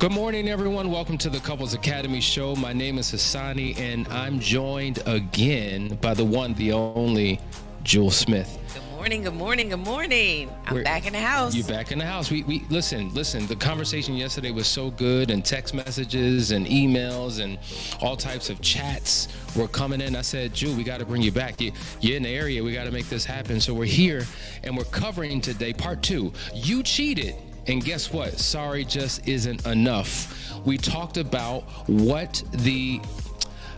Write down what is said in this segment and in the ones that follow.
Good morning, everyone. Welcome to the Couples Academy show. My name is Hassani, and I'm joined again by the one, the only, Jewel Smith. Good morning, good morning, good morning. I'm back in the house. You're back in the house. We listen, the conversation yesterday was so good, and text messages and emails and all types of chats were coming in. I said, Jewel, we got to bring you back. You're in the area. We got to make this happen. So we're here, and we're covering today part 2. You cheated. And guess what? Sorry just isn't enough. We talked about what the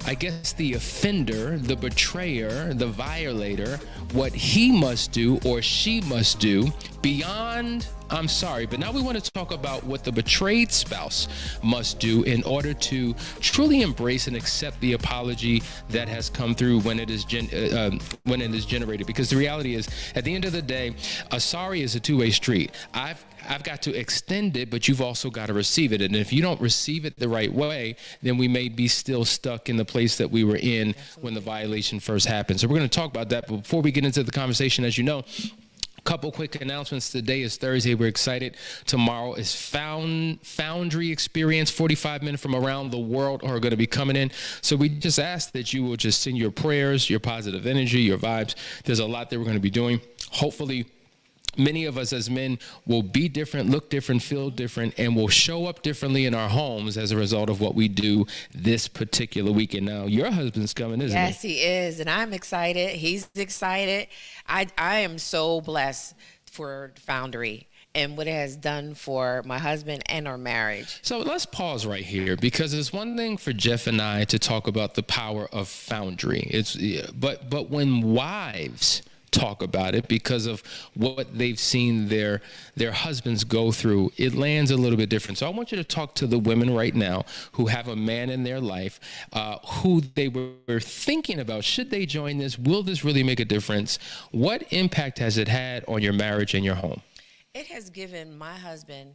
offender, the betrayer, the violator, what he must do or she must do beyond I'm sorry. But now we want to talk about what the betrayed spouse must do in order to truly embrace and accept the apology that has come through when it is generated. Because the reality is, at the end of the day, a sorry is a two-way street. I've got to extend it, but you've also got to receive it. And if you don't receive it the right way, then we may be still stuck in the place that we were in when the violation first happened. So we're going to talk about that. But before we get into the conversation, as you know, couple quick announcements. Today is Thursday. We're excited. Tomorrow is FOUNDRY experience. 45 men from around the world are going to be coming in. So we just ask that you will just send your prayers, your positive energy, your vibes. There's a lot that we're going to be doing. Hopefully, many of us as men will be different, look different, feel different, and will show up differently in our homes as a result of what we do this particular weekend. Now, your husband's coming, isn't he? Yes, he is, and I'm excited. He's excited. I am so blessed for Foundry and what it has done for my husband and our marriage. So let's pause right here, because it's one thing for Jeff and I to talk about the power of Foundry. But when wives talk about it, because of what they've seen their husbands go through, it lands a little bit different. So I want you to talk to the women right now who have a man in their life who they were thinking about, should they join this? Will this really make a difference? What impact has it had on your marriage and your home? It has given my husband,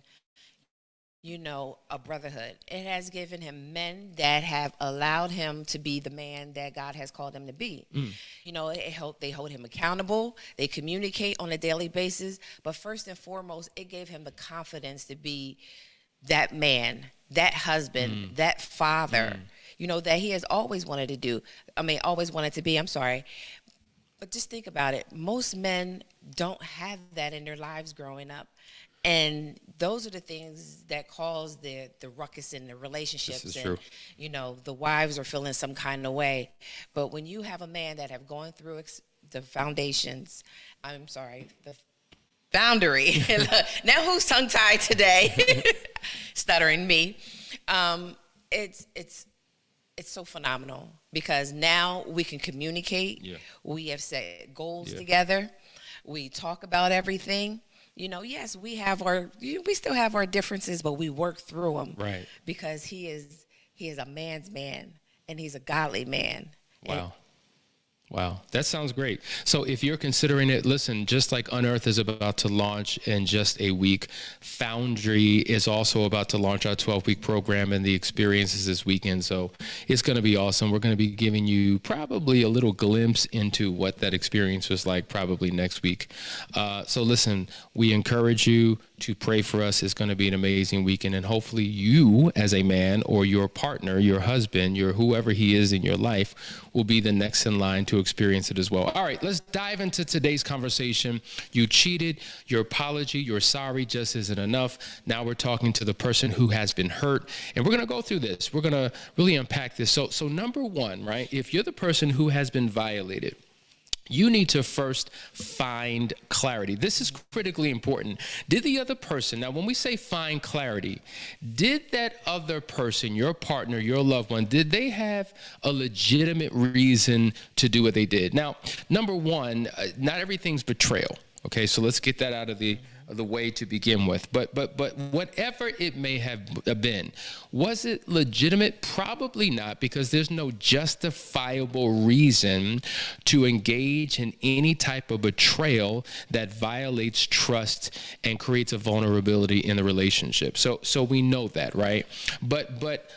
a brotherhood. It has given him men that have allowed him to be the man that God has called him to be. They hold him accountable. They communicate on a daily basis. But first and foremost, it gave him the confidence to be that man, that husband, that father, that he has always wanted to do. Always wanted to be, But just think about it. Most men don't have that in their lives growing up. And those are the things that cause the ruckus in the relationships. This is true. The wives are feeling some kind of way. But when you have a man that have gone through the Foundry. Now who's tongue-tied today? Stuttering me. It's so phenomenal, because now we can communicate. Yeah. We have set goals together. We talk about everything. Yes, we still have our differences, but we work through them. Right. Because he is a man's man, and he's a godly man. Wow, that sounds great. So if you're considering it, listen, just like Unearthed is about to launch in just a week, Foundry is also about to launch our 12-week program, and the experiences this weekend. So it's going to be awesome. We're going to be giving you probably a little glimpse into what that experience was like probably next week. So listen, we encourage you to pray for us. It's going to be an amazing weekend, and hopefully you as a man, or your partner, your husband, your whoever he is in your life, will be the next in line to experience it as well. All right, let's dive into today's conversation. You cheated, your apology, your sorry just isn't enough. Now we're talking to the person who has been hurt, and we're going to go through this. We're going to really unpack this. So number one, right, if you're the person who has been violated, you need to first find clarity. This is critically important. Did the other person, now when we say find clarity, did that other person, your partner, your loved one, did they have a legitimate reason to do what they did? Now, number one, not everything's betrayal. Okay, so let's get that out of the way to begin with. But whatever it may have been, was it legitimate? Probably not, because there's no justifiable reason to engage in any type of betrayal that violates trust and creates a vulnerability in the relationship. So we know that, right? But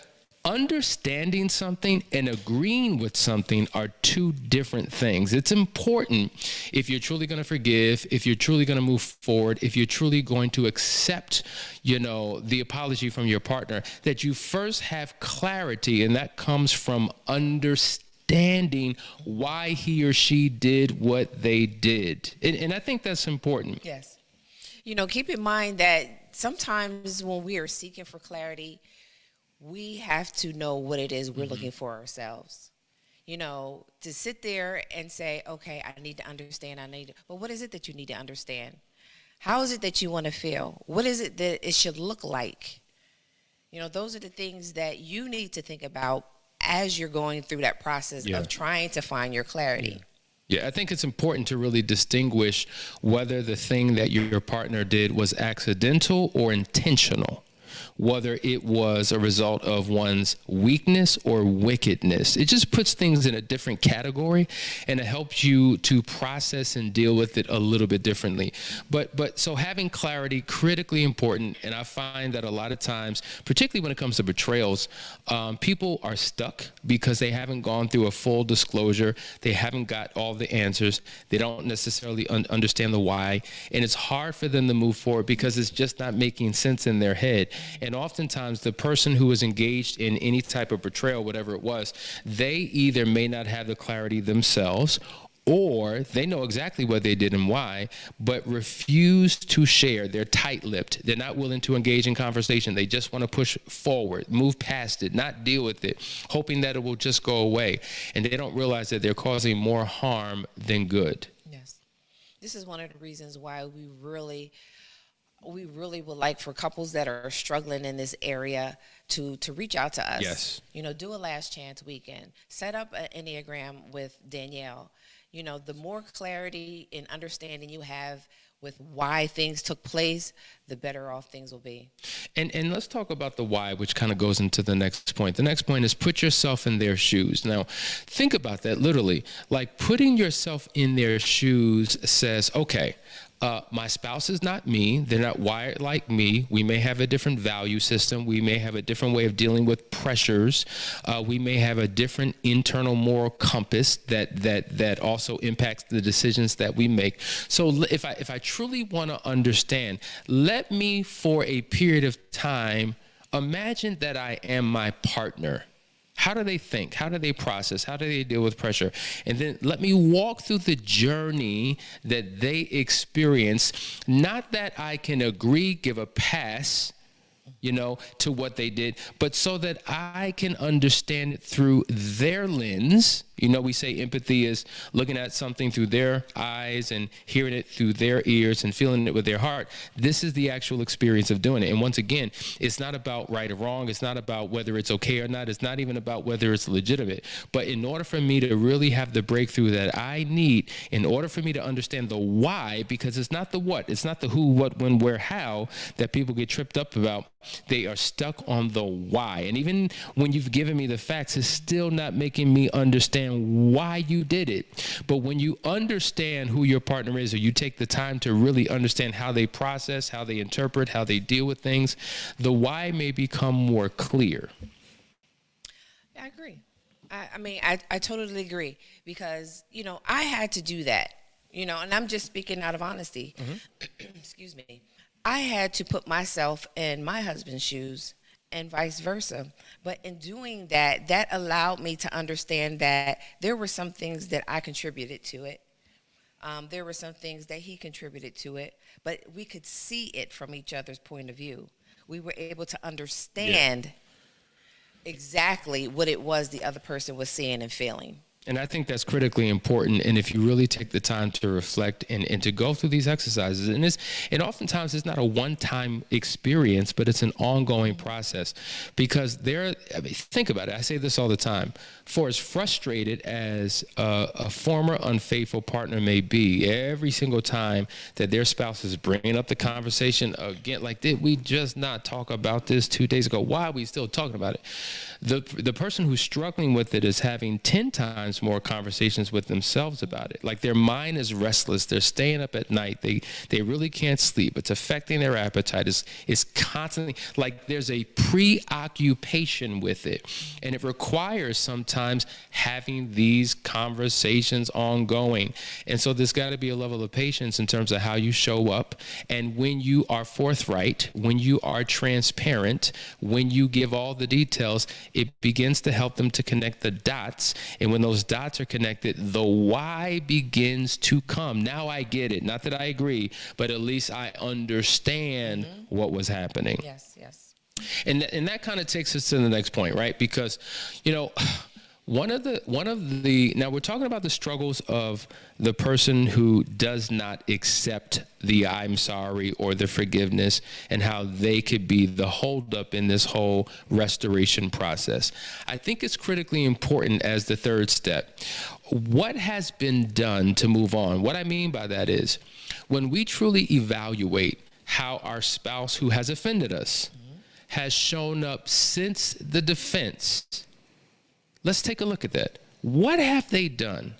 understanding something and agreeing with something are two different things. It's important, if you're truly going to forgive, if you're truly going to move forward, if you're truly going to accept, the apology from your partner, that you first have clarity, and that comes from understanding why he or she did what they did. And I think that's important. Yes. Keep in mind that sometimes when we are seeking for clarity, we have to know what it is we're looking for ourselves. To sit there and say, okay, I need to understand, but what is it that you need to understand? How is it that you want to feel? What is it that it should look like? Those are the things that you need to think about as you're going through that process of trying to find your clarity. Yeah, I think it's important to really distinguish whether the thing that your partner did was accidental or intentional, whether it was a result of one's weakness or wickedness. It just puts things in a different category, and it helps you to process and deal with it a little bit differently. But so having clarity, critically important. And I find that a lot of times, particularly when it comes to betrayals, people are stuck because they haven't gone through a full disclosure. They haven't got all the answers. They don't necessarily understand the why. And it's hard for them to move forward because it's just not making sense in their head. And oftentimes the person who is engaged in any type of betrayal, whatever it was, they either may not have the clarity themselves, or they know exactly what they did and why, but refuse to share. They're tight-lipped. They're not willing to engage in conversation. They just want to push forward, move past it, not deal with it, hoping that it will just go away. And they don't realize that they're causing more harm than good. Yes. This is one of the reasons why we really would like for couples that are struggling in this area to reach out to us. Yes. Do a last chance weekend. Set up an Enneagram with Danielle. The more clarity and understanding you have with why things took place, the better off things will be. And let's talk about the why, which kind of goes into the next point. The next point is put yourself in their shoes. Now, think about that literally. Like, putting yourself in their shoes says, okay, my spouse is not me. They're not wired like me. We may have a different value system. We may have a different way of dealing with pressures. We may have a different internal moral compass that also impacts the decisions that we make. So if I truly want to understand, let me, for a period of time, imagine that I am my partner. How do they think? How do they process? How do they deal with pressure? And then let me walk through the journey that they experience. Not that I can agree, give a pass, to what they did, but so that I can understand it through their lens. We say empathy is looking at something through their eyes and hearing it through their ears and feeling it with their heart. This is the actual experience of doing it. And once again, it's not about right or wrong. It's not about whether it's okay or not. It's not even about whether it's legitimate. But in order for me to really have the breakthrough that I need, in order for me to understand the why, because it's not the what, it's not the who, what, when, where, how that people get tripped up about. They are stuck on the why. And even when you've given me the facts, it's still not making me understand why you did it. But when you understand who your partner is, or you take the time to really understand how they process, how they interpret, how they deal with things, the why may become more clear. I agree. I totally agree, because, I had to do that, and I'm just speaking out of honesty. Excuse me. I had to put myself in my husband's shoes and vice versa. But in doing that, that allowed me to understand that there were some things that I contributed to it. There were some things that he contributed to it, but we could see it from each other's point of view. We were able to understand exactly what it was the other person was seeing and feeling. And I think that's critically important. And if you really take the time to reflect and to go through these exercises, and oftentimes it's not a one-time experience, but it's an ongoing process. Because think about it. I say this all the time. For as frustrated as a former unfaithful partner may be, every single time that their spouse is bringing up the conversation again, like, did we just not talk about this 2 days ago? Why are we still talking about it? The person who's struggling with it is having 10 times times more conversations with themselves about it. Like their mind is restless. They're staying up at night. They really can't sleep. It's affecting their appetite. It's constantly like there's a preoccupation with it. And it requires sometimes having these conversations ongoing. And so there's got to be a level of patience in terms of how you show up. And when you are forthright, when you are transparent, when you give all the details, it begins to help them to connect the dots. And when those dots are connected, the why begins to come. Now I get it. Not that I agree, but at least I understand what was happening. Yes, yes. And that kind of takes us to the next point, right? Because, you know, one of the now we're talking about the struggles of the person who does not accept the I'm sorry or the forgiveness, and how they could be the holdup in this whole restoration process. I think it's critically important as the third step. What has been done to move on? What I mean by that is when we truly evaluate how our spouse who has offended us has shown up since the defense. Let's take a look at that. What have they done?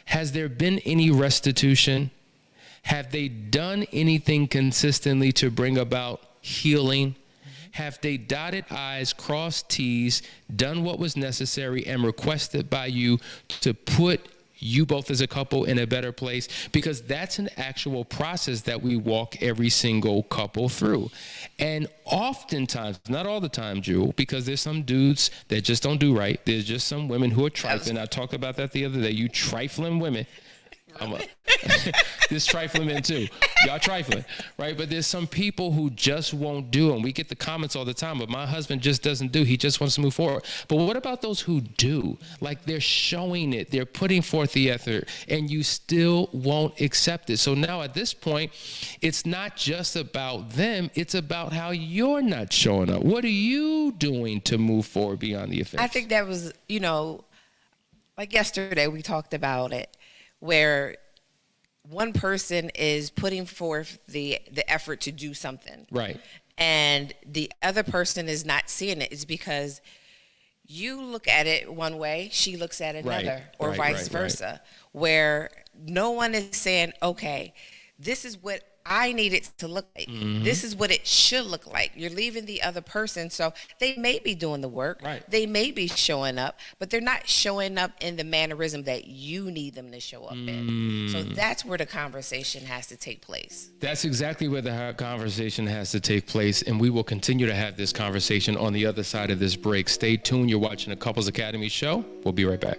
Has there been any restitution? Have they done anything consistently to bring about healing? Have they dotted I's, crossed T's, done what was necessary and requested by you to put you both as a couple in a better place? Because that's an actual process that we walk every single couple through. And oftentimes, not all the time, Jewel, because there's some dudes that just don't do right. There's just some women who are trifling. I talked about that the other day. You trifling women. This trifling men too. Y'all trifling, right? But there's some people who just won't do, and we get the comments all the time, but my husband just doesn't do. He just wants to move forward. But what about those who do? Like they're showing it, they're putting forth the effort, and you still won't accept it. So now at this point, it's not just about them, it's about how you're not showing up. What are you doing to move forward beyond the offense? I think that was, you know, like yesterday we talked about it, where one person is putting forth the effort to do something. Right. And the other person is not seeing it. It's because you look at it one way, she looks at another, or vice versa, where no one is saying, okay, this is what I need it to look like. This is what it should look like. You're leaving the other person. So they may be doing the work. Right. They may be showing up, but they're not showing up in the mannerism that you need them to show up in. So that's where the conversation has to take place. That's exactly where the conversation has to take place. And we will continue to have this conversation on the other side of this break. Stay tuned. You're watching the Couples Academy show. We'll be right back.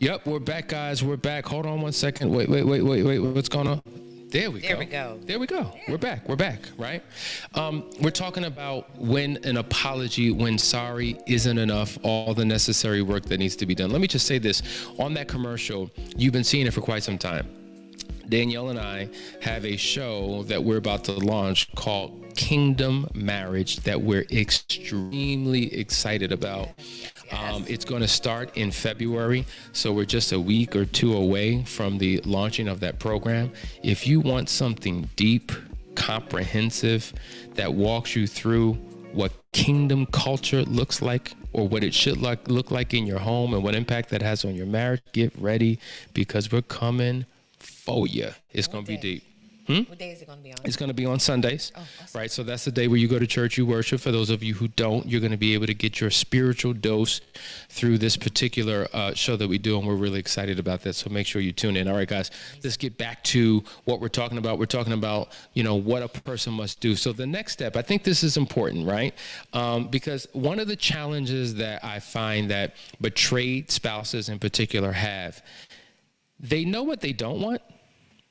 Yep, we're back, guys. We're back. Hold on one second. Wait. What's going on? There we go. There we go. Yeah. We're back, right? We're talking about when an apology, when sorry isn't enough, all the necessary work that needs to be done. Let me just say this. On that commercial, you've been seeing it for quite some time. Danielle and I have a show that we're about to launch called Kingdom Marriage that we're extremely excited about. It's going to start in February, so we're just a week or two away from the launching of that program. If you want something deep, comprehensive, that walks you through what kingdom culture looks like, or what it should look like in your home, and what impact that has on your marriage, get ready, because we're coming for you. It's going to be deep. What day is it going to be on? It's going to be on Sundays, awesome. Right? So that's the day where you go to church, you worship. For those of you who don't, you're going to be able to get your spiritual dose through this particular show that we do, and we're really excited about that. So make sure you tune in. All right, guys, let's get back to what we're talking about. We're talking about, what a person must do. So the next step, I think this is important, right? Because one of the challenges that I find that betrayed spouses in particular have, they know what they don't want,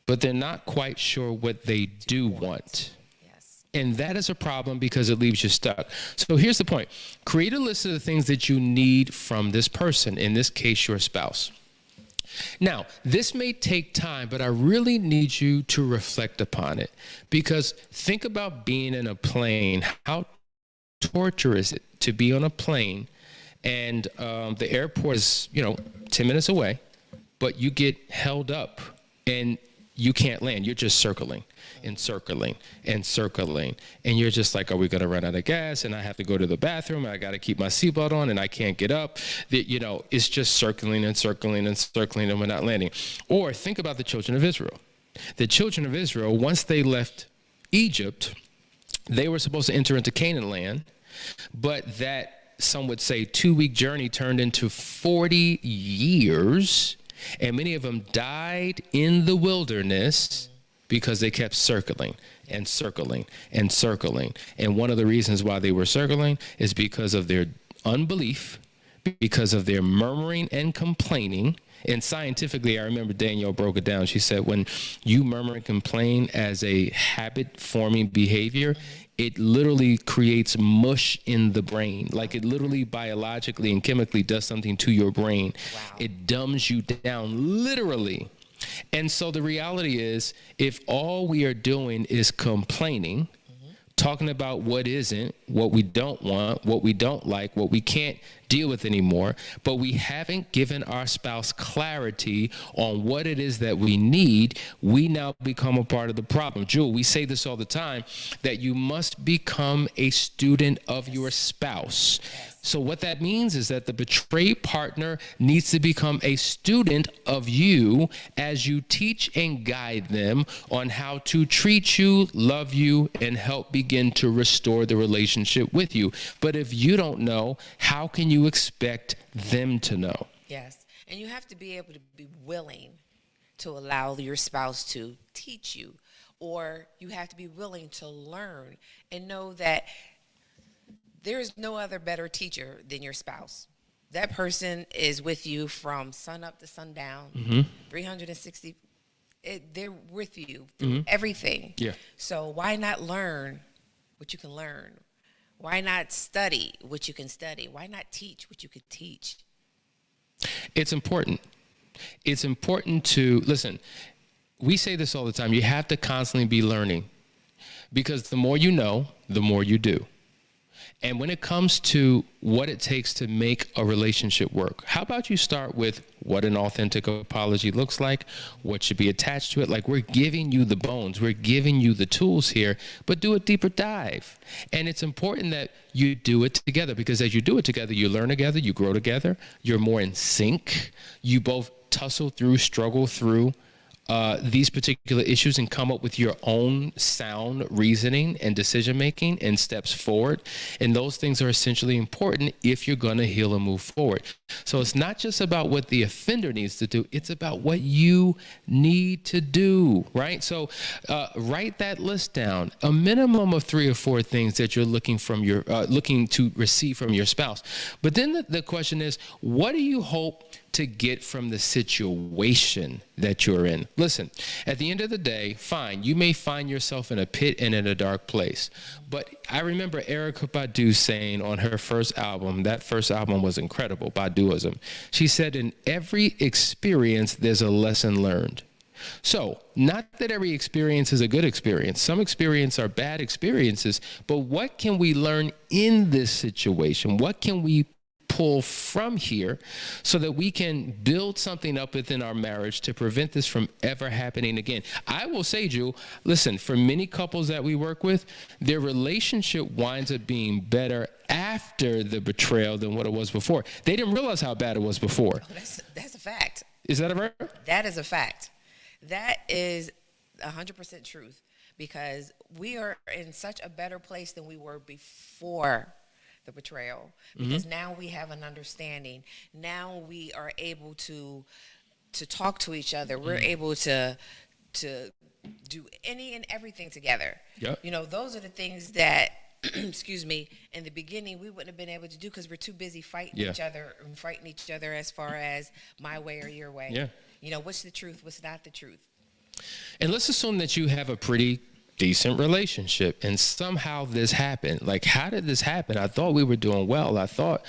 but they're not quite sure what they do want. Yes. And that is a problem because it leaves you stuck. So here's the point. Create a list of the things that you need from this person, in this case, your spouse. Now, this may take time, but I really need you to reflect upon it, because think about being in a plane. How torturous is it to be on a plane and the airport is, 10 minutes away, but you get held up and you can't land. You're just circling and circling and circling. And you're just like, are we going to run out of gas? And I have to go to the bathroom. And I got to keep my seatbelt on and I can't get up. It's just circling and circling and circling and we're not landing. Or think about the children of Israel. The children of Israel, once they left Egypt, they were supposed to enter into Canaan land, but that, some would say, 2-week journey turned into 40 years. And many of them died in the wilderness because they kept circling and circling and circling. And one of the reasons why they were circling is because of their unbelief, because of their murmuring and complaining. And scientifically, I remember Danielle broke it down. She said, when you murmur and complain as a habit-forming behavior, it literally creates mush in the brain. Like it literally biologically and chemically does something to your brain. Wow. It dumbs you down, literally. And so the reality is, if all we are doing is complaining, talking about what isn't, what we don't want, what we don't like, what we can't deal with anymore, but we haven't given our spouse clarity on what it is that we need, we now become a part of the problem. Jewel, we say this all the time, that you must become a student of your spouse. So what that means is that the betrayed partner needs to become a student of you as you teach and guide them on how to treat you, love you, and help begin to restore the relationship with you. But if you don't know, how can you expect them to know? Yes. And you have to be able to be willing to allow your spouse to teach you, or you have to be willing to learn and know that there is no other better teacher than your spouse. That person is with you from sun up to sundown, 360. They're with you through everything. Yeah. So why not learn what you can learn? Why not study what you can study? Why not teach what you could teach? It's important. It's important to, listen, we say this all the time. You have to constantly be learning, because the more you know, the more you do. And when it comes to what it takes to make a relationship work, how about you start with what an authentic apology looks like, what should be attached to it? Like, we're giving you the bones, we're giving you the tools here, but do a deeper dive. And it's important that you do it together, because as you do it together, you learn together, you grow together, you're more in sync, you both tussle through, struggle through these particular issues and come up with your own sound reasoning and decision-making and steps forward. And those things are essentially important if you're going to heal and move forward. So it's not just about what the offender needs to do. It's about what you need to do, right? So write that list down, a minimum of 3 or 4 things that you're looking to receive from your spouse. But then the question is, what do you hope to to get from the situation that you're in. Listen, at the end of the day, fine, you may find yourself in a pit and in a dark place. But I remember Erykah Badu saying on her first album, that first album was incredible, Baduism. She said, in every experience, there's a lesson learned. So, not that every experience is a good experience. Some experiences are bad experiences, but what can we learn in this situation? What can we pull from here so that we can build something up within our marriage to prevent this from ever happening again? I will say, Drew, listen, for many couples that we work with, their relationship winds up being better after the betrayal than what it was before. They didn't realize how bad it was before. Oh, that's a fact. Is that a right? That is a fact. That is 100% truth, because we are in such a better place than we were before the betrayal, because now we have an understanding. Now we are able to talk to each other. We're able to do any and everything together. Yep. You know, those are the things that excuse me, in the beginning we wouldn't have been able to do because we're too busy fighting each other and fighting each other as far as my way or your way. Yeah. You know, what's the truth, what's not the truth. And let's assume that you have a pretty decent relationship and somehow this happened. Like, how did this happen? I thought we were doing well. I thought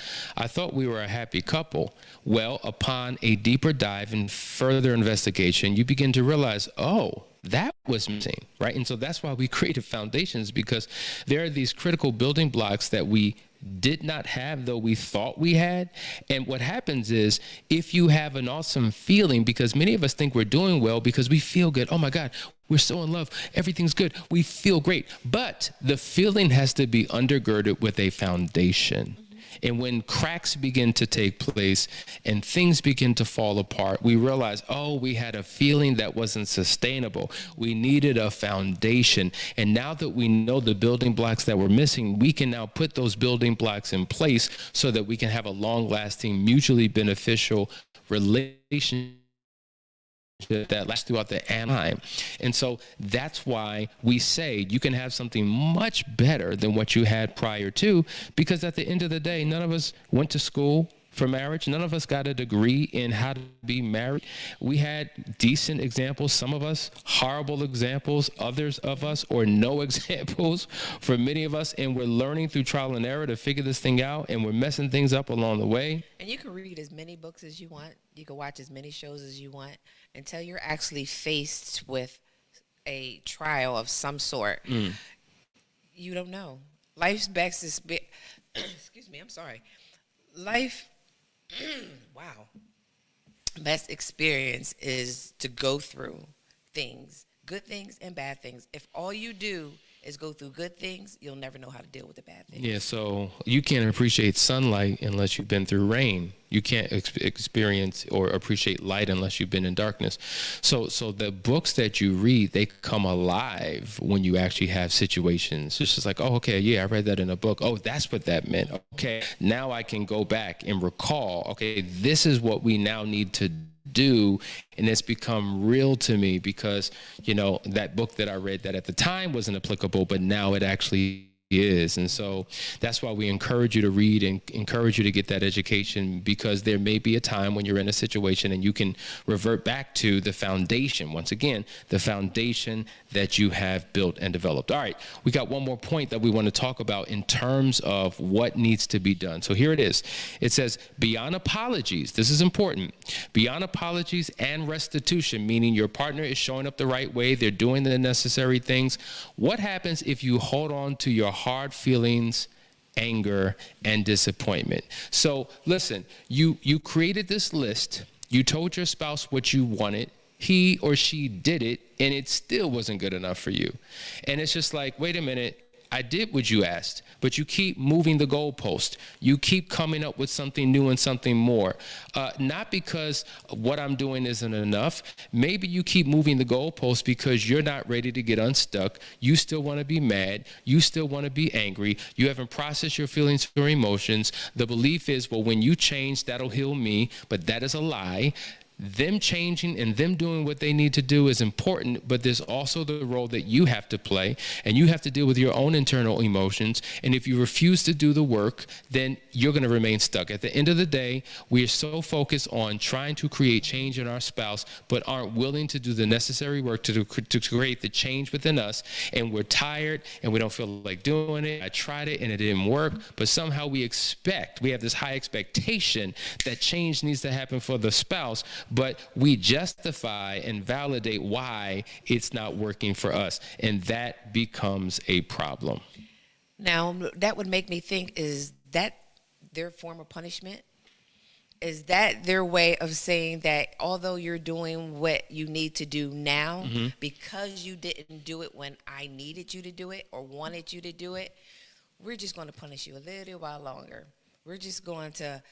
we were a happy couple. Well, upon a deeper dive and further investigation, you begin to realize, oh, that was missing, right? And so that's why we created Foundations, because there are these critical building blocks that we did not have, though we thought we had. And what happens is, if you have an awesome feeling, because many of us think we're doing well because we feel good. Oh my God, we're so in love. Everything's good. We feel great. But the feeling has to be undergirded with a foundation. And when cracks begin to take place and things begin to fall apart, we realize, oh, we had a feeling that wasn't sustainable. We needed a foundation. And now that we know the building blocks that were missing, we can now put those building blocks in place so that we can have a long-lasting, mutually beneficial relationship that lasts throughout the time. And so that's why we say you can have something much better than what you had prior to, because at the end of the day, none of us went to school for marriage. None of us got a degree in how to be married. We had decent examples, some of us horrible examples, others of us or no examples for many of us, and we're learning through trial and error to figure this thing out, and we're messing things up along the way. And you can read as many books as you want. You can watch as many shows as you want until you're actually faced with a trial of some sort. You don't know. Life's best is excuse me, I'm sorry. Life wow. Best experience is to go through things, good things and bad things. If all you do is go through good things, you'll never know how to deal with the bad things. Yeah, so you can't appreciate sunlight unless you've been through rain. You can't experience or appreciate light unless you've been in darkness. So the books that you read, they come alive when you actually have situations. It's just like, oh, okay, yeah, I read that in a book. Oh, that's what that meant. Okay, now I can go back and recall, okay, this is what we now need to do, and it's become real to me because, you know, that book that I read that at the time wasn't applicable, but now it actually is. And so that's why we encourage you to read and encourage you to get that education, because there may be a time when you're in a situation and you can revert back to the foundation. Once again, the foundation that you have built and developed. All right, we got one more point that we want to talk about in terms of what needs to be done. So here it is. It says, beyond apologies, this is important, beyond apologies and restitution, meaning your partner is showing up the right way, they're doing the necessary things. What happens if you hold on to your hard feelings, anger, and disappointment? So listen, you created this list, you told your spouse what you wanted, he or she did it, and it still wasn't good enough for you. And it's just like, wait a minute, I did what you asked, but you keep moving the goalpost. You keep coming up with something new and something more. Not because what I'm doing isn't enough. Maybe you keep moving the goalpost because you're not ready to get unstuck. You still want to be mad. You still want to be angry. You haven't processed your feelings or emotions. The belief is, well, when you change, that'll heal me, but that is a lie. them changing and them doing what they need to do is important, but there's also the role that you have to play, and you have to deal with your own internal emotions. And if you refuse to do the work, then you're going to remain stuck. At the end of the day, we are so focused on trying to create change in our spouse, but aren't willing to do the necessary work to create the change within us. And we're tired and we don't feel like doing it. I tried it and it didn't work, but somehow we have this high expectation that change needs to happen for the spouse, but we justify and validate why it's not working for us. And that becomes a problem. Now, that would make me think, is that their form of punishment? Is that their way of saying that although you're doing what you need to do now, because you didn't do it when I needed you to do it or wanted you to do it, we're just going to punish you a little while longer. We're just going to,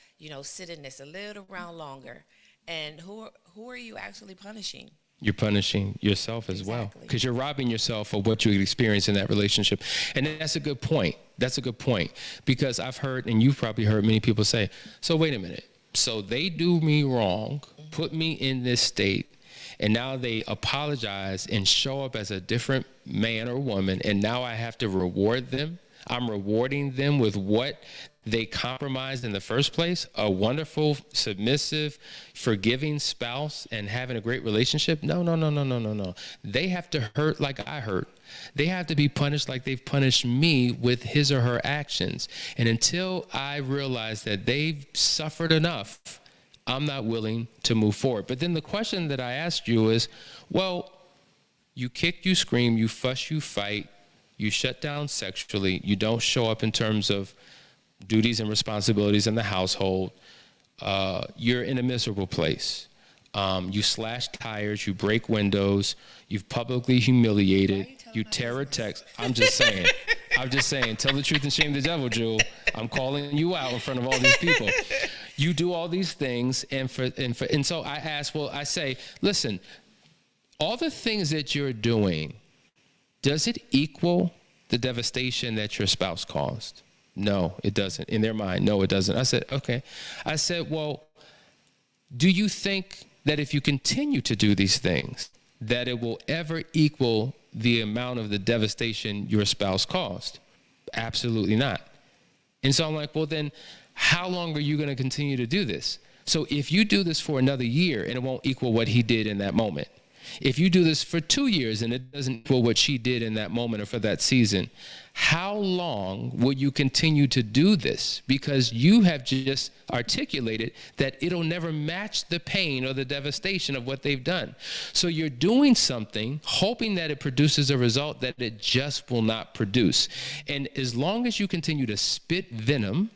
sit in this a little while longer. And who are you actually punishing? You're punishing yourself as well, because you're robbing yourself of what you experience in that relationship. And that's a good point. That's a good point, because I've heard, and you've probably heard many people say, so wait a minute. So they do me wrong, put me in this state, and now they apologize and show up as a different man or woman, and now I have to reward them. I'm rewarding them with what they compromised in the first place, a wonderful, submissive, forgiving spouse and having a great relationship. No. They have to hurt like I hurt. They have to be punished like they've punished me with his or her actions. And until I realize that they've suffered enough, I'm not willing to move forward. But then the question that I asked you is, well, you kick, you scream, you fuss, you fight, you shut down sexually, you don't show up in terms of duties and responsibilities in the household, you're in a miserable place. You slash tires, you break windows, you've publicly humiliated, you terror text. I'm just saying, tell the truth and shame the devil, Jewel. I'm calling you out in front of all these people. You do all these things, and so I say, listen, all the things that you're doing, does it equal the devastation that your spouse caused? No, it doesn't. In their mind, no, it doesn't. I said, okay. I said, well, do you think that if you continue to do these things, that it will ever equal the amount of the devastation your spouse caused? Absolutely not. And so I'm like, well, then how long are you going to continue to do this? So if you do this for another year and it won't equal what he did in that moment, if you do this for 2 years and it doesn't equal what she did in that moment or for that season, how long will you continue to do this? Because you have just articulated that it'll never match the pain or the devastation of what they've done. So you're doing something, hoping that it produces a result that it just will not produce. And as long as you continue to spit venom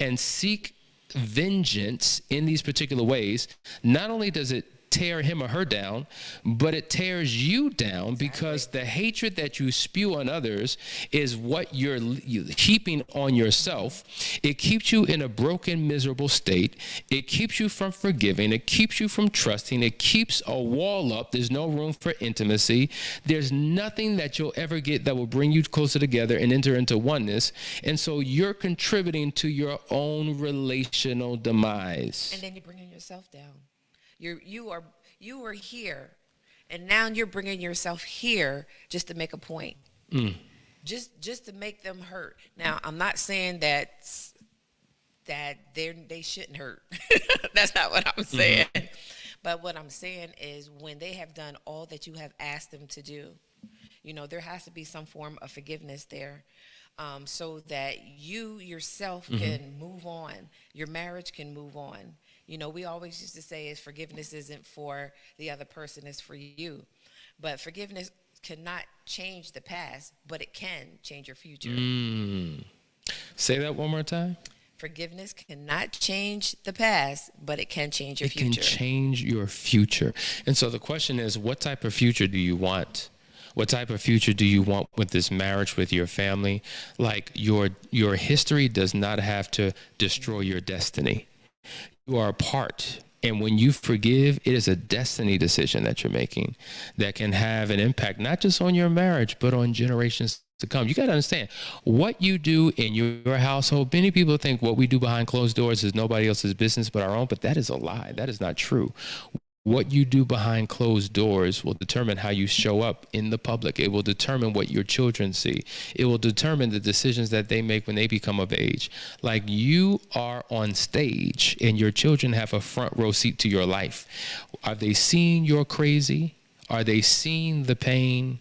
and seek vengeance in these particular ways, not only does it tear him or her down, but it tears you down, because the hatred that you spew on others is what you're heaping on yourself. It keeps you in a broken, miserable state. It keeps you from forgiving. It keeps you from trusting. It keeps a wall up. There's no room for intimacy. There's nothing that you'll ever get that will bring you closer together and enter into oneness. And so you're contributing to your own relational demise. And then you're bringing yourself down. You are here, and now you're bringing yourself here just to make a point, just to make them hurt. Now, I'm not saying that they shouldn't hurt. That's not what I'm saying. But what I'm saying is, when they have done all that you have asked them to do, there has to be some form of forgiveness there, so that you yourself can move on. Your marriage can move on. We always used to say is forgiveness isn't for the other person, it's for you. But forgiveness cannot change the past, but it can change your future. Say that one more time. Forgiveness cannot change the past, but it can change your future. It can change your future. And so the question is, what type of future do you want? What type of future do you want with this marriage, with your family? Like, your history does not have to destroy your destiny. You are a part. And when you forgive, it is a destiny decision that you're making that can have an impact, not just on your marriage, but on generations to come. You got to understand what you do in your household. Many people think what we do behind closed doors is nobody else's business but our own, but that is a lie. That is not true. what you do behind closed doors will determine how you show up in the public. It will determine what your children see. It will determine the decisions that they make when they become of age. Like, you are on stage and your children have a front row seat to your life. Are they seeing your crazy? Are they seeing the pain?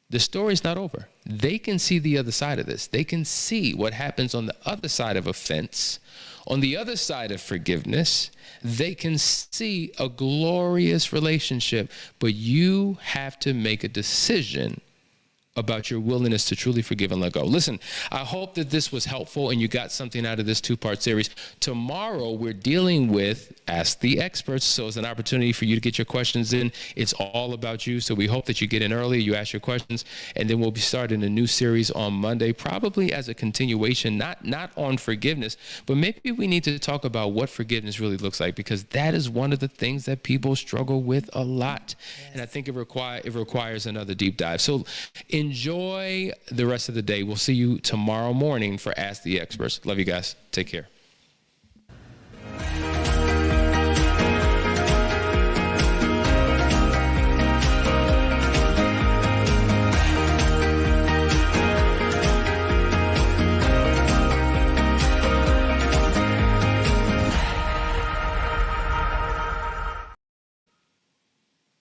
The story's not over. They can see the other side of this. They can see what happens on the other side of offense, on the other side of forgiveness. They can see a glorious relationship, but you have to make a decision about your willingness to truly forgive and let go. Listen, I hope that this was helpful and you got something out of this 2-part series. Tomorrow, we're dealing with Ask the Experts. So it's an opportunity for you to get your questions in. It's all about you. So we hope that you get in early, you ask your questions, and then we'll be starting a new series on Monday, probably as a continuation, not on forgiveness, but maybe we need to talk about what forgiveness really looks like, because that is one of the things that people struggle with a lot. Yes. And I think it requires another deep dive. So enjoy the rest of the day. We'll see you tomorrow morning for Ask the Experts. Love you guys. Take care.